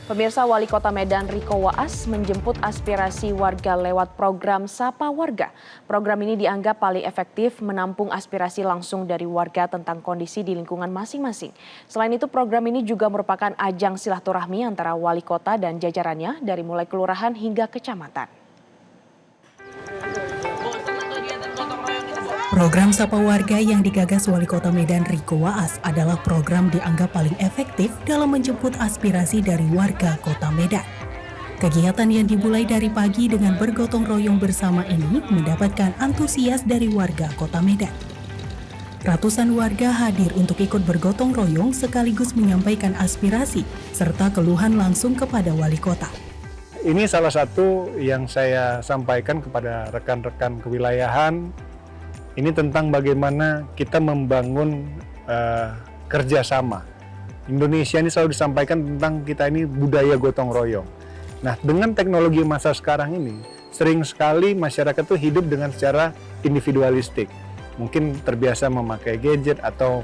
Pemirsa, Wali Kota Medan Riko Waas menjemput aspirasi warga lewat program Sapa Warga. Program ini dianggap paling efektif menampung aspirasi langsung dari warga tentang kondisi di lingkungan masing-masing. Selain itu, program ini juga merupakan ajang silaturahmi antara wali kota dan jajarannya dari mulai kelurahan hingga kecamatan. Program Sapa Warga yang digagas Wali Kota Medan Riko Waas adalah program dianggap paling efektif dalam menjemput aspirasi dari warga Kota Medan. Kegiatan yang dimulai dari pagi dengan bergotong royong bersama ini mendapatkan antusias dari warga Kota Medan. Ratusan warga hadir untuk ikut bergotong royong sekaligus menyampaikan aspirasi serta keluhan langsung kepada wali kota. Ini salah satu yang saya sampaikan kepada rekan-rekan kewilayahan. Ini tentang bagaimana kita membangun kerjasama. Indonesia ini selalu disampaikan tentang kita ini budaya gotong royong. Nah, dengan teknologi masa sekarang ini, sering sekali masyarakat tuh hidup dengan secara individualistik. Mungkin terbiasa memakai gadget atau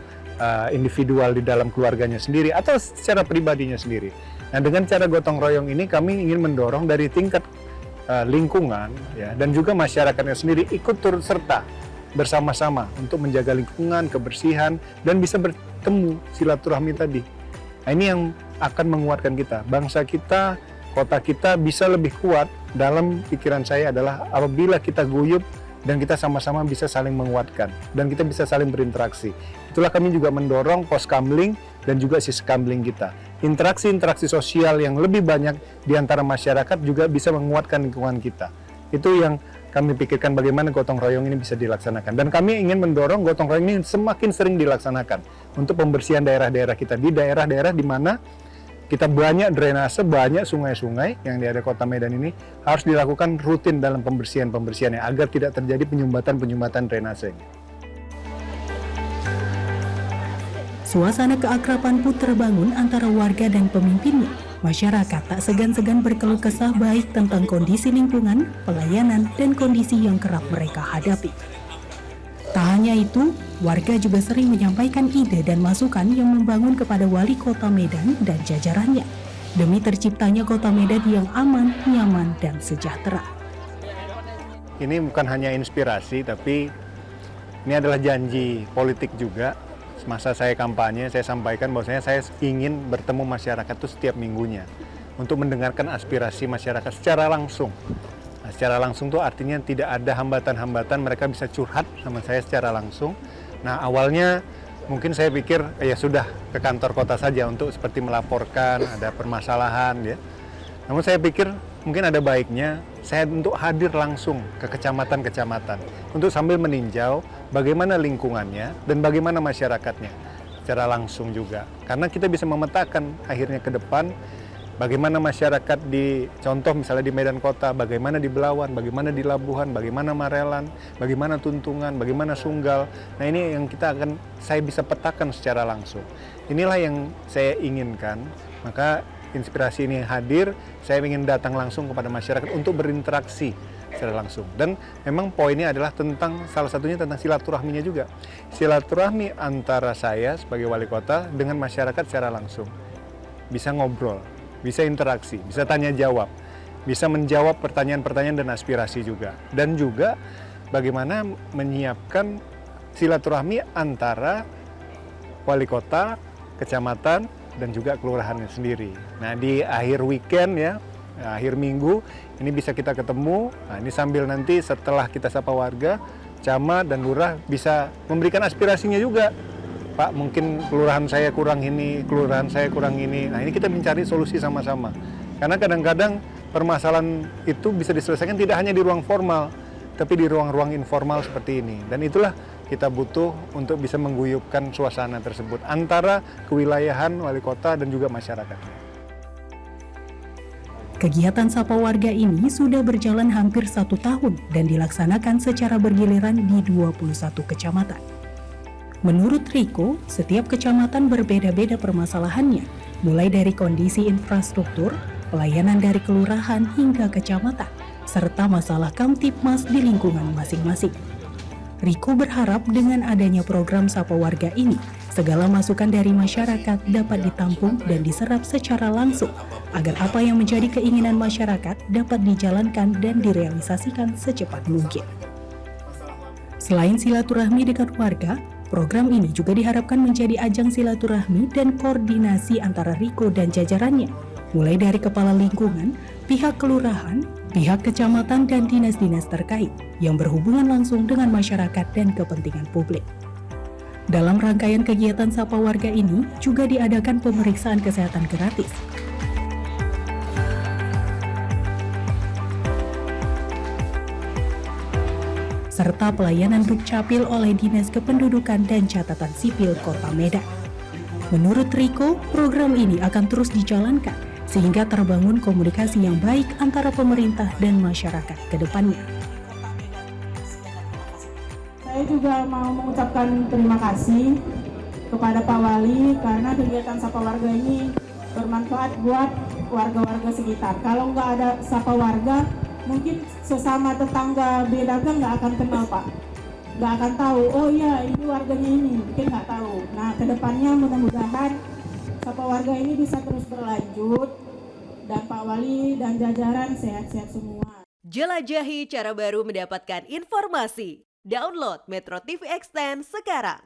individual di dalam keluarganya sendiri atau secara pribadinya sendiri. Nah, dengan cara gotong royong ini kami ingin mendorong dari tingkat lingkungan ya, dan juga masyarakatnya sendiri ikut turut serta bersama-sama untuk menjaga lingkungan, kebersihan, dan bisa bertemu silaturahmi tadi. Nah, ini yang akan menguatkan kita. Bangsa kita, kota kita bisa lebih kuat dalam pikiran saya adalah apabila kita guyup dan kita sama-sama bisa saling menguatkan dan kita bisa saling berinteraksi. Itulah kami juga mendorong Poskamling dan juga Siskamling kita. Interaksi-interaksi sosial yang lebih banyak di antara masyarakat juga bisa menguatkan lingkungan kita. Itu yang kami pikirkan bagaimana gotong royong ini bisa dilaksanakan. Dan kami ingin mendorong gotong royong ini semakin sering dilaksanakan untuk pembersihan daerah-daerah kita. Di daerah-daerah di mana kita banyak drainase, banyak sungai-sungai yang di area Kota Medan ini harus dilakukan rutin dalam pembersihan-pembersihannya agar tidak terjadi penyumbatan-penyumbatan drainase. Suasana keakraban pun terbangun antara warga dan pemimpinnya. Masyarakat tak segan-segan berkeluh kesah baik tentang kondisi lingkungan, pelayanan, dan kondisi yang kerap mereka hadapi. Tak hanya itu, warga juga sering menyampaikan ide dan masukan yang membangun kepada Wali Kota Medan dan jajarannya, demi terciptanya Kota Medan yang aman, nyaman, dan sejahtera. Ini bukan hanya inspirasi, tapi ini adalah janji politik juga. Masa saya kampanye, saya sampaikan bahwasanya saya ingin bertemu masyarakat itu setiap minggunya untuk mendengarkan aspirasi masyarakat secara langsung. Nah, secara langsung itu artinya tidak ada hambatan-hambatan, mereka bisa curhat sama saya secara langsung. Nah, awalnya mungkin saya pikir ya sudah ke kantor kota saja untuk seperti melaporkan ada permasalahan ya. Namun saya pikir mungkin ada baiknya saya untuk hadir langsung ke kecamatan-kecamatan untuk sambil meninjau bagaimana lingkungannya dan bagaimana masyarakatnya secara langsung juga. Karena kita bisa memetakan akhirnya ke depan bagaimana masyarakat di contoh misalnya di Medan Kota, bagaimana di Belawan, bagaimana di Labuhan, bagaimana Marelan, bagaimana Tuntungan, bagaimana Sunggal. Nah, ini yang saya bisa petakan secara langsung. Inilah yang saya inginkan. Maka inspirasi ini hadir, saya ingin datang langsung kepada masyarakat untuk berinteraksi secara langsung. Dan memang poinnya adalah tentang, salah satunya tentang silaturahminya juga. Silaturahmi antara saya sebagai wali kota dengan masyarakat secara langsung. Bisa ngobrol, bisa interaksi, bisa tanya jawab, bisa menjawab pertanyaan-pertanyaan dan aspirasi juga. Dan juga bagaimana menyiapkan silaturahmi antara wali kota, kecamatan, dan juga kelurahannya sendiri. Nah, di akhir weekend ya, akhir minggu ini bisa kita ketemu. Nah, ini sambil nanti setelah kita sapa warga, camat dan lurah bisa memberikan aspirasinya juga. Pak, mungkin kelurahan saya kurang ini, kelurahan saya kurang ini. Nah, ini kita mencari solusi sama-sama. Karena kadang-kadang permasalahan itu bisa diselesaikan tidak hanya di ruang formal, tapi di ruang-ruang informal seperti ini. Dan itulah kita butuh untuk bisa mengguyupkan suasana tersebut antara kewilayahan, wali kota, dan juga masyarakat. Kegiatan Sapa Warga ini sudah berjalan hampir 1 tahun dan dilaksanakan secara bergiliran di 21 kecamatan. Menurut Riko, setiap kecamatan berbeda-beda permasalahannya, mulai dari kondisi infrastruktur, pelayanan dari kelurahan hingga kecamatan, serta masalah Kamtibmas di lingkungan masing-masing. Riko berharap dengan adanya program Sapa Warga ini Segala masukan dari masyarakat dapat ditampung dan diserap secara langsung agar apa yang menjadi keinginan masyarakat dapat dijalankan dan direalisasikan secepat mungkin. Selain silaturahmi dengan warga, program ini juga diharapkan menjadi ajang silaturahmi dan koordinasi antara Riko dan jajarannya, mulai dari kepala lingkungan, pihak kelurahan, pihak kecamatan, dan dinas-dinas terkait yang berhubungan langsung dengan masyarakat dan kepentingan publik. Dalam rangkaian kegiatan Sapa Warga ini juga diadakan pemeriksaan kesehatan gratis. Serta pelayanan Dukcapil oleh Dinas Kependudukan dan Catatan Sipil Kota Medan. Menurut Riko, program ini akan terus dijalankan sehingga terbangun komunikasi yang baik antara pemerintah dan masyarakat ke depannya. Saya juga mau mengucapkan terima kasih kepada Pak Wali karena kegiatan Sapa Warga ini bermanfaat buat warga-warga sekitar. Kalau nggak ada Sapa Warga, mungkin sesama tetangga beda gang nggak akan kenal, Pak. Nggak akan tahu, oh iya ini warganya ini, mungkin nggak tahu. Nah, kedepannya mudah-mudahan Sapa Warga ini bisa terus berlanjut dan Pak Wali dan jajaran sehat-sehat semua. Jelajahi cara baru mendapatkan informasi. Download Metro TV Extend sekarang.